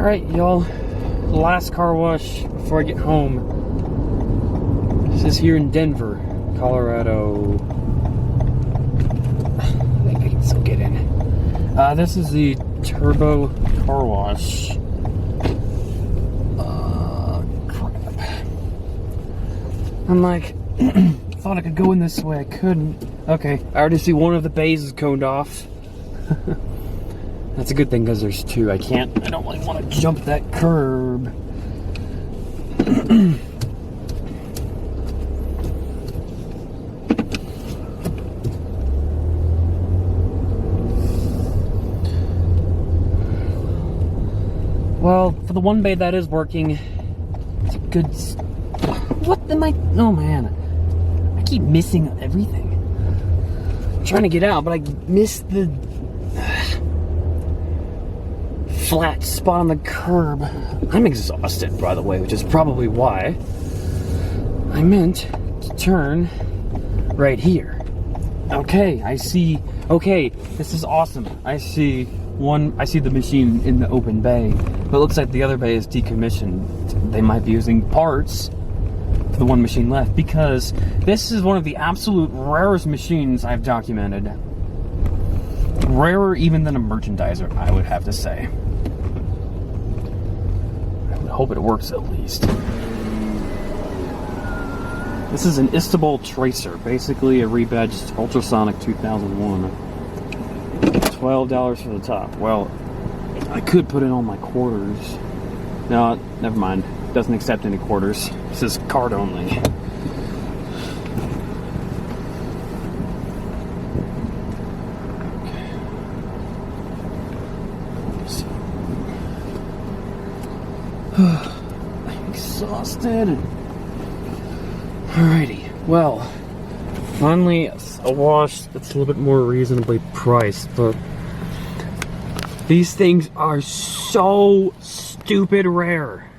Alright, y'all. Last car wash before I get home. This is here in Denver, Colorado. I think I can still get in. This is the turbo car wash. Crap. I'm like, thought I could go in this way. I couldn't. Okay, I already see one of the bays is coned off. That's a good thing because there's two. I don't really want to jump that curb. Well, for the one bay that is working, it's a good... What am I... Oh, man. I keep missing everything. I'm trying to get out, but I missed the... flat spot on the curb. I'm exhausted, by the way, which is probably why I meant to turn right here. Okay, I see. Okay, this is awesome. I see the machine in the open bay, but it looks like the other bay is decommissioned. They might be using parts for the one machine left, because this is one of the absolute rarest machines I've documented. Rarer even than a merchandiser, I would have to say. I would hope it works at least. This is an Istobal tracer, basically a rebadged ultrasonic 2001. $12 for the top. Well, I could put in all my quarters. No, never mind. It doesn't accept any quarters. This is card only. I'm exhausted. Alrighty, well, finally a wash that's a little bit more reasonably priced, but these things are so stupid rare.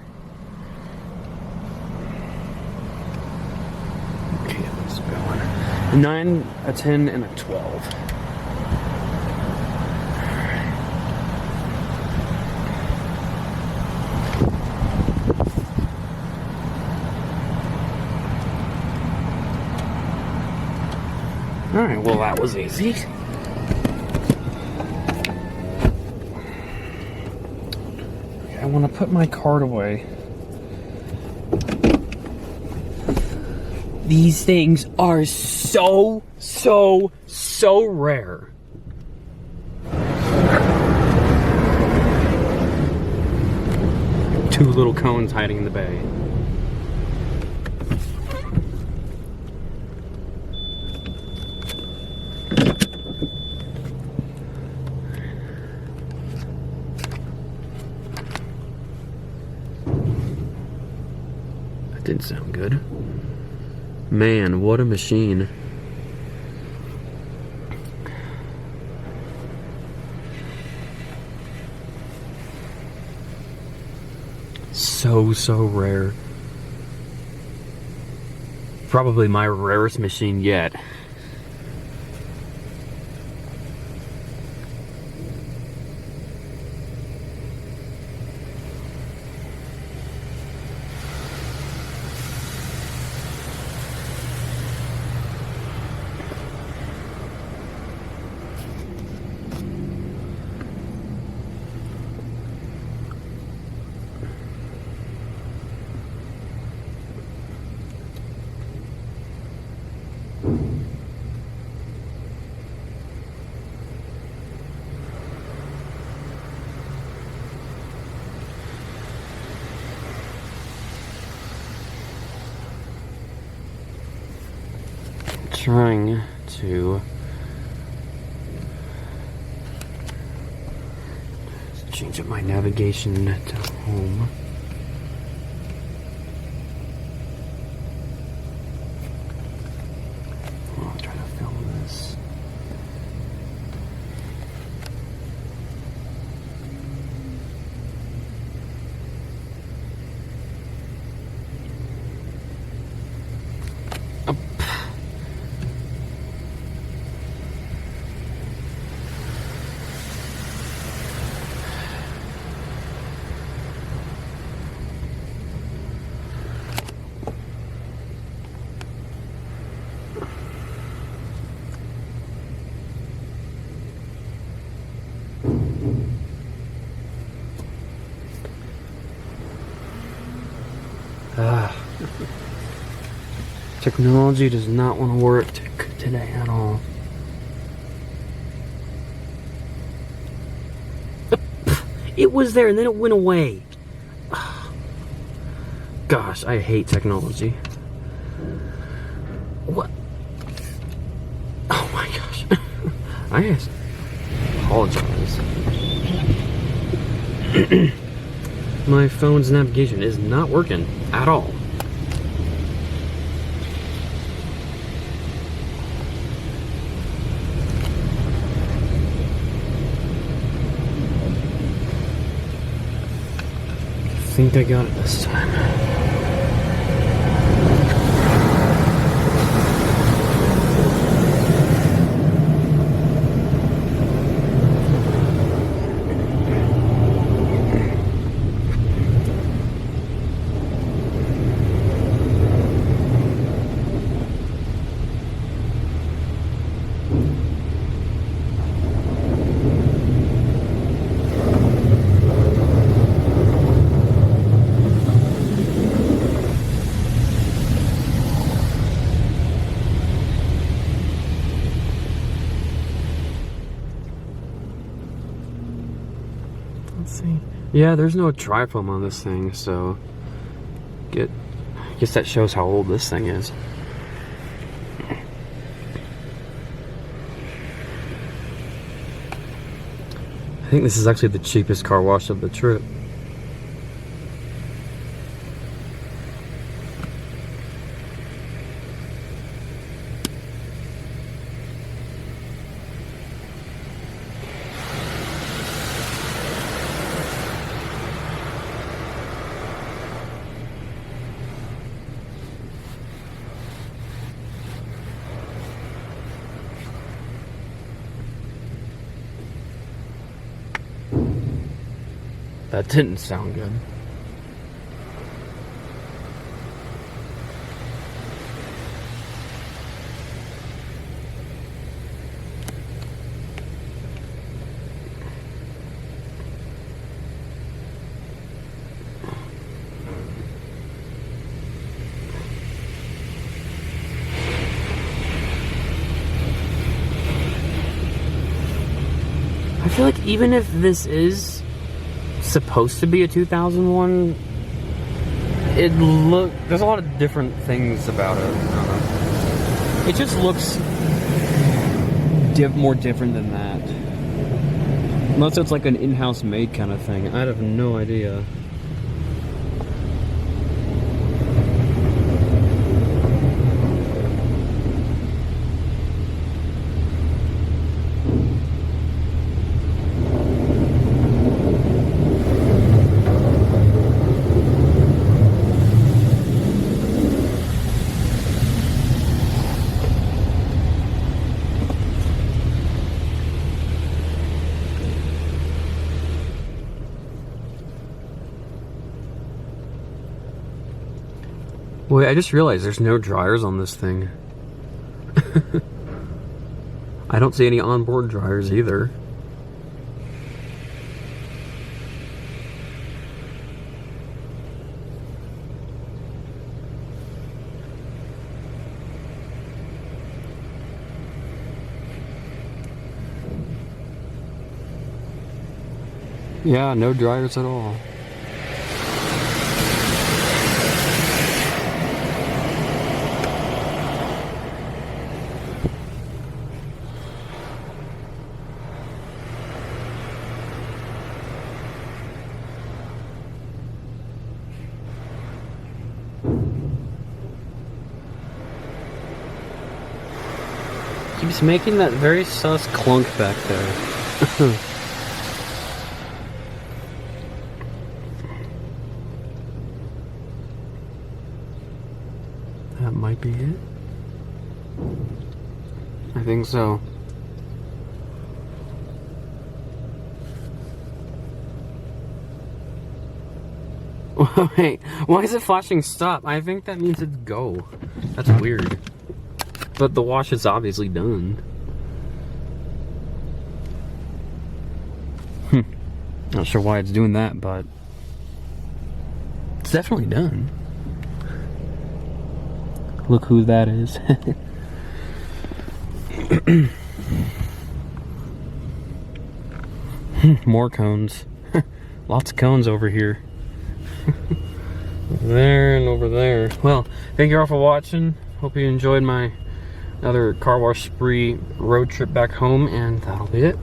Okay, let's go on. A 9, a 10, and a 12. Alright, well that was easy. Okay, I want to put my card away. These things are so rare. Two little cones hiding in the bay. Didn't sound good. Man, what a machine. So rare. Probably my rarest machine yet. Trying to change up my navigation to home. I'll try to film this. Technology does not want to work today at all. It was there and then it went away. Gosh, I hate technology. What? Oh my gosh. I apologize. My phone's navigation is not working at all. I think I got it this time. Let's see. Yeah, there's no dry foam on this thing, so I guess that shows how old this thing is. I think this is actually the cheapest car wash of the trip. That didn't sound good. I feel like even if this is supposed to be a 2001, there's a lot of different things about it. I don't know. It just looks more different than that. Unless it's like an in-house made kind of thing. I have no idea. Wait, I just realized there's no dryers on this thing. I don't see any onboard dryers either. Yeah, no dryers at all. Keeps making that very sus clunk back there. That might be it. I think so. Wait, why is it flashing stop? I think that means it's go. That's weird. But the wash is obviously done. Not sure why it's doing that, but it's definitely done. Look who that is. More cones. Lots of cones over here. There and over there. Well, thank you all for watching. Hope you enjoyed my another car wash spree road trip back home, and that'll be it.